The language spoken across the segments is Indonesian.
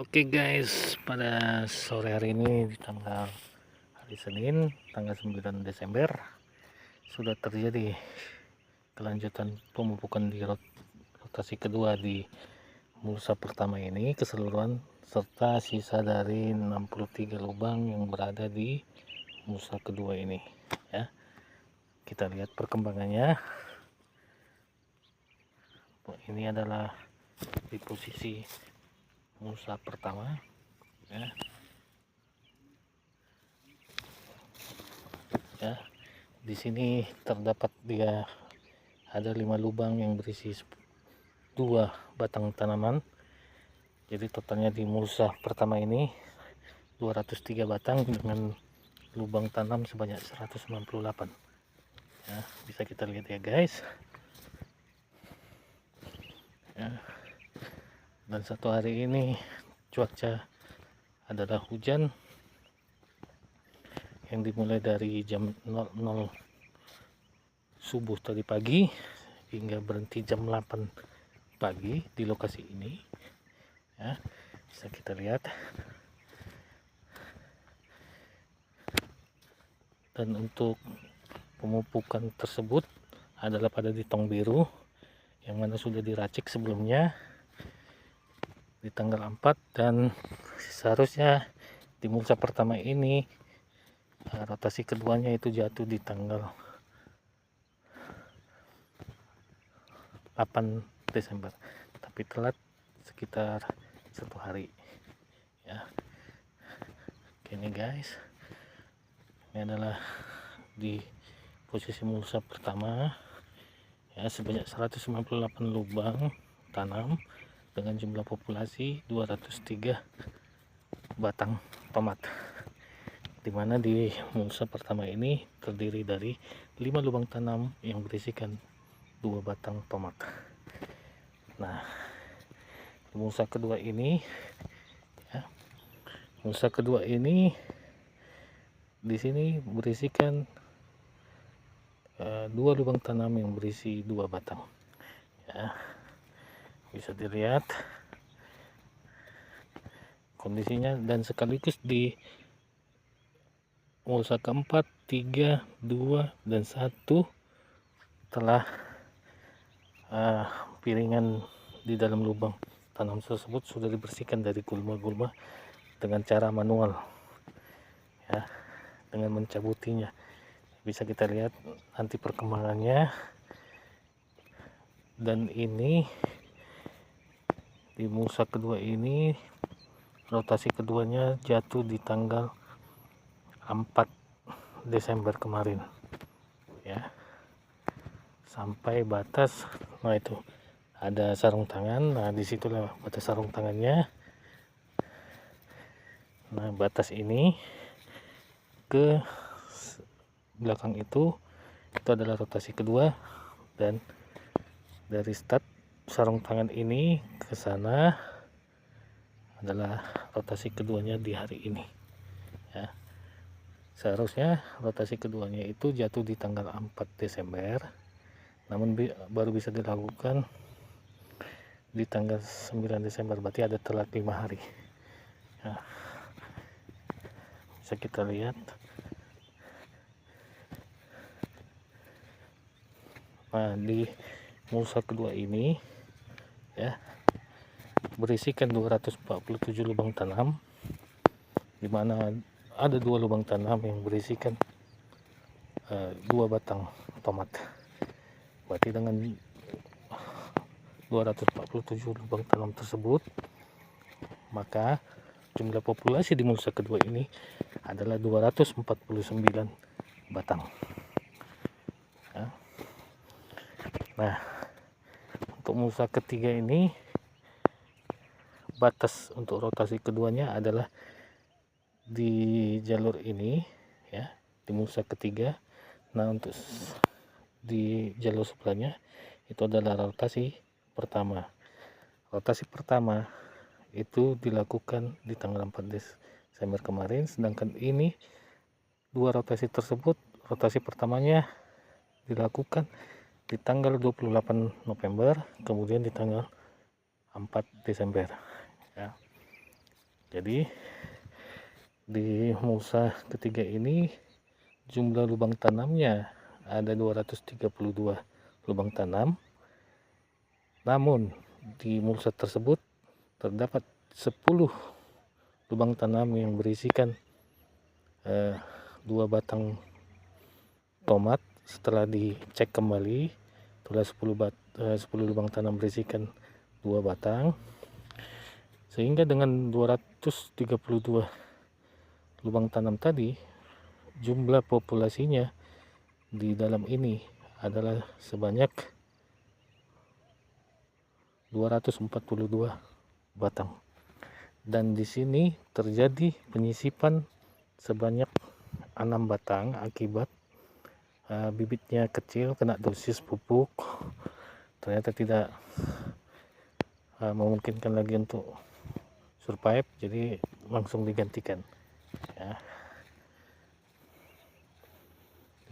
Oke guys, pada sore hari ini di tanggal hari Senin, tanggal 9 Desember sudah terjadi kelanjutan pemupukan di rotasi kedua di mulsa pertama ini keseluruhan serta sisa dari 63 lubang yang berada di mulsa kedua ini ya. Kita lihat perkembangannya. Ini adalah di posisi mulsa pertama ya. Di sini terdapat dia ada 5 lubang yang berisi 2 batang tanaman. Jadi totalnya di mulsa pertama ini 203 batang dengan lubang tanam sebanyak 198 ya, bisa kita lihat ya guys ya. Dan satu hari ini cuaca adalah hujan yang dimulai dari jam 00 subuh tadi pagi hingga berhenti jam 8 pagi di lokasi ini ya, bisa kita lihat. Dan untuk pemupukan tersebut adalah pada di tong biru yang mana sudah diracik sebelumnya di tanggal 4, dan seharusnya di mulsa pertama ini rotasi keduanya itu jatuh di tanggal 8 Desember, tapi telat sekitar 1 hari ya. Oke nih guys, ini adalah di posisi mulsa pertama ya, sebanyak 198 lubang tanam dengan jumlah populasi 203 batang tomat, dimana di mulsa pertama ini terdiri dari 5 lubang tanam yang berisikan 2 batang tomat. Nah, di mulsa kedua ini ya, mulsa kedua ini di sini berisikan 2 lubang tanam yang berisi 2 batang ya, bisa dilihat kondisinya. Dan sekaligus di mulsa keempat 3, 2, dan 1 telah piringan di dalam lubang tanam tersebut sudah dibersihkan dari gulma-gulma dengan cara manual ya, dengan mencabutinya. Bisa kita lihat nanti perkembangannya. Dan ini di mulsa kedua ini rotasi keduanya jatuh di tanggal 4 Desember kemarin ya, sampai batas, nah itu ada sarung tangan, nah disitulah batas sarung tangannya. Nah batas ini ke belakang itu adalah rotasi kedua, dan dari start sarung tangan ini ke sana adalah rotasi keduanya di hari ini ya. Seharusnya rotasi keduanya itu jatuh di tanggal 4 Desember, namun baru bisa dilakukan di tanggal 9 Desember, berarti ada telat 5 hari ya. Bisa kita lihat. Nah di mulsa kedua ini ya berisikan 247 lubang tanam, dimana ada 2 lubang tanam yang berisikan 2 batang tomat. Berarti dengan 247 lubang tanam tersebut, maka jumlah populasi di mulsa kedua ini adalah 249 batang ya. Nah untuk mulsa ketiga ini batas untuk rotasi keduanya adalah di jalur ini ya, di mulsa ketiga. Nah untuk di jalur sebelahnya itu adalah rotasi pertama. Rotasi pertama itu dilakukan di tanggal 4 Desember kemarin, sedangkan ini 2 rotasi tersebut, rotasi pertamanya dilakukan di tanggal 28 November, kemudian di tanggal 4 Desember ya. Jadi di mulsa ketiga ini jumlah lubang tanamnya ada 232 lubang tanam, namun di mulsa tersebut terdapat 10 lubang tanam yang berisikan 2 batang tomat. Setelah dicek kembali, telah 10 lubang tanam berisikan 2 batang, sehingga dengan 232 lubang tanam tadi, jumlah populasinya di dalam ini adalah sebanyak 242 batang. Dan di sini terjadi penyisipan sebanyak 6 batang akibat bibitnya kecil, kena dosis pupuk, ternyata tidak memungkinkan lagi untuk survive, jadi langsung digantikan ya.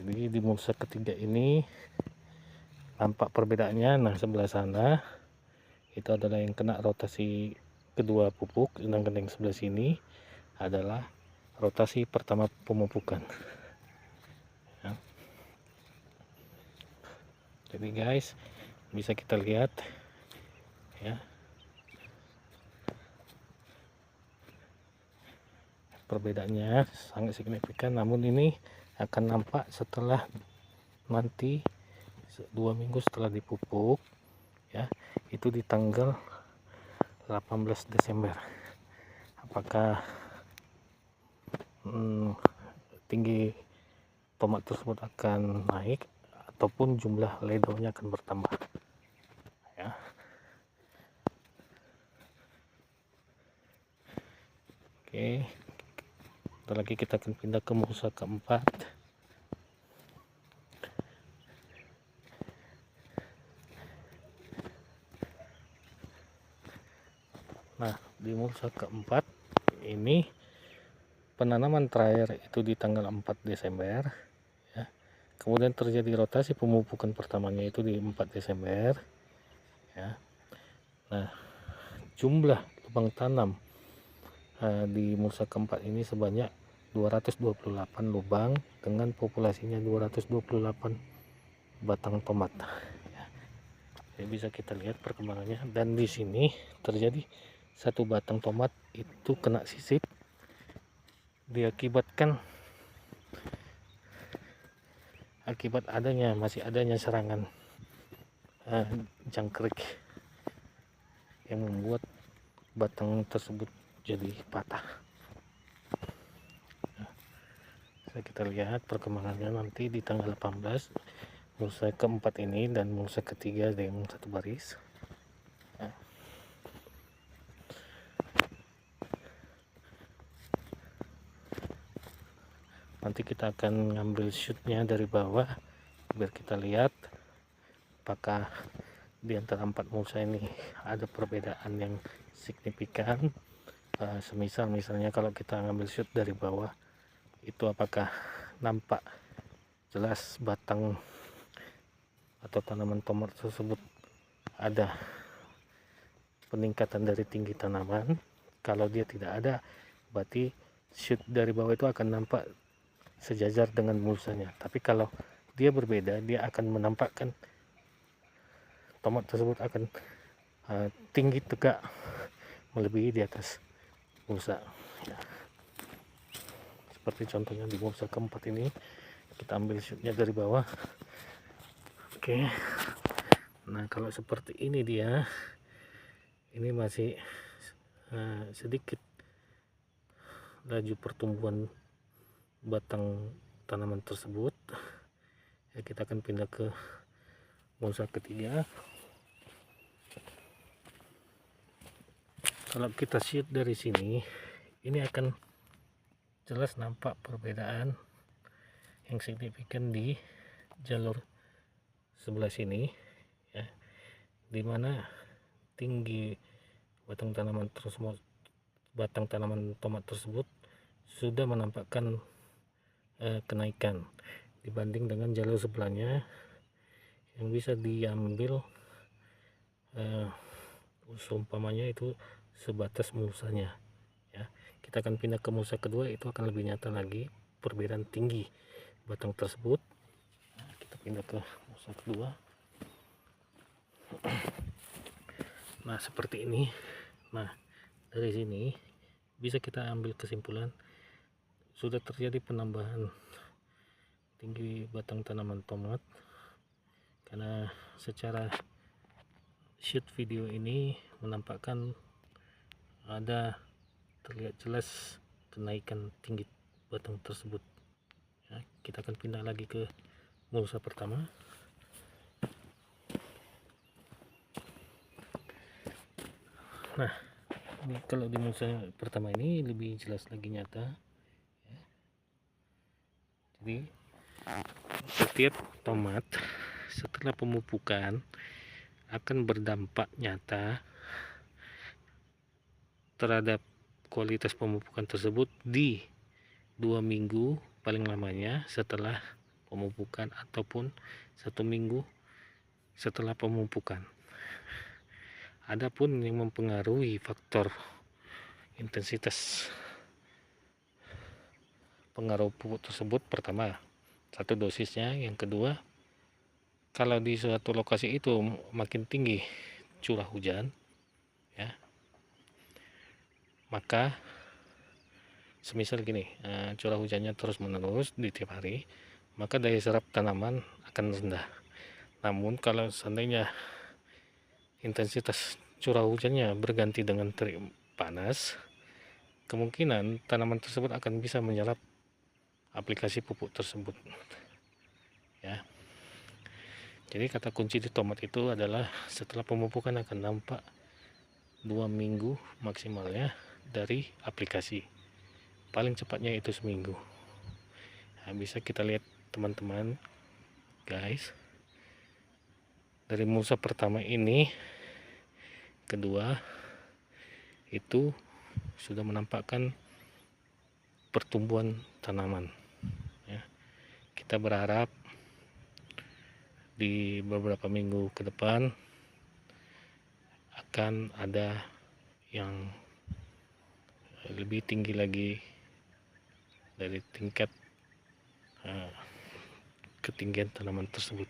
Jadi di mulsa ketiga ini nampak perbedaannya. Nah, sebelah sana itu adalah yang kena rotasi kedua pupuk, sedangkan yang sebelah sini adalah rotasi pertama pemupukan ya. Jadi guys, bisa kita lihat ya, perbedaannya sangat signifikan. Namun ini akan nampak setelah nanti 2 minggu setelah dipupuk ya, itu di tanggal 18 Desember. Apakah tinggi tomat tersebut akan naik ataupun jumlah ledaunya akan bertambah ya. Oke, setelah lagi kita akan pindah ke mulsa keempat. Nah, di mulsa keempat ini penanaman terakhir itu di tanggal 4 Desember ya. Kemudian terjadi rotasi pemupukan pertamanya itu di 4 Desember ya. Nah, jumlah lubang tanam di mulsa keempat ini sebanyak 228 lubang dengan populasinya 228 batang tomat ya. Jadi bisa kita lihat perkembangannya. Dan di sini terjadi 1 batang tomat itu kena sisip, diakibatkan akibat masih adanya serangan jangkrik yang membuat batang tersebut jadi patah. Nah, kita lihat perkembangannya nanti di tanggal 18 mulsa keempat ini dan mulsa ketiga dengan 1 baris ya. Nanti kita akan ngambil shootnya dari bawah biar kita lihat apakah di antara 4 mulsa ini ada perbedaan yang signifikan. Misalnya kalau kita ngambil shoot dari bawah itu apakah nampak jelas batang atau tanaman tomat tersebut ada peningkatan dari tinggi tanaman. Kalau dia tidak ada, berarti shoot dari bawah itu akan nampak sejajar dengan mulsanya. Tapi kalau dia berbeda, dia akan menampakkan tomat tersebut akan tinggi tegak melebihi di atas mulsa ya. Seperti contohnya di mulsa keempat ini, kita ambil shootnya dari bawah. Oke, nah kalau seperti ini dia, ini masih sedikit laju pertumbuhan batang tanaman tersebut ya. Kita akan pindah ke mulsa ketiga. Kalau kita shoot dari sini, ini akan jelas nampak perbedaan yang signifikan di jalur sebelah sini ya, dimana tinggi batang tanaman tomat tersebut sudah menampakkan kenaikan dibanding dengan jalur sebelahnya yang bisa diambil umpamanya itu sebatas mulsanya ya. kita akan pindah ke mulsa kedua, itu akan lebih nyata lagi perbedaan tinggi batang tersebut. Kita pindah ke mulsa kedua. Nah seperti ini. Nah dari sini bisa kita ambil kesimpulan sudah terjadi penambahan tinggi batang tanaman tomat, karena secara shoot video ini menampakkan ada terlihat jelas kenaikan tinggi batang tersebut. Ya, kita akan pindah lagi ke mulsa pertama. Nah ini kalau di mulsa pertama ini lebih jelas lagi nyata ya. Jadi setiap tomat setelah pemupukan akan berdampak nyata terhadap kualitas pemupukan tersebut di 2 minggu paling lamanya setelah pemupukan ataupun 1 minggu setelah pemupukan. Adapun yang mempengaruhi faktor intensitas pengaruh pupuk tersebut, pertama satu dosisnya, yang kedua kalau di suatu lokasi itu makin tinggi curah hujan ya, maka semisal gini, curah hujannya terus menerus di tiap hari, maka daya serap tanaman akan rendah. Namun kalau seandainya intensitas curah hujannya berganti dengan terik panas, kemungkinan tanaman tersebut akan bisa menyerap aplikasi pupuk tersebut ya. Jadi kata kunci di tomat itu adalah setelah pemupukan akan nampak 2 minggu maksimalnya dari aplikasi, paling cepatnya itu seminggu. Nah, bisa kita lihat teman-teman guys, dari mulsa pertama ini kedua itu sudah menampakkan pertumbuhan tanaman ya. Kita berharap di beberapa minggu ke depan akan ada yang lebih tinggi lagi dari tingkat ketinggian tanaman tersebut,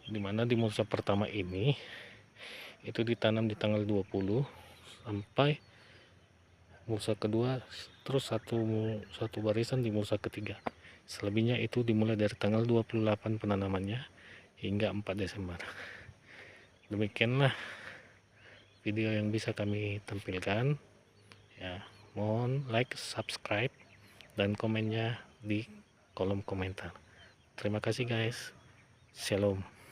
dimana di mulsa pertama ini itu ditanam di tanggal 20 sampai mulsa kedua, terus satu barisan di mulsa ketiga. Selebihnya itu dimulai dari tanggal 28 penanamannya hingga 4 Desember. Demikianlah video yang bisa kami tampilkan ya. Mohon like, subscribe, dan komennya di kolom komentar. Terima kasih guys. Shalom.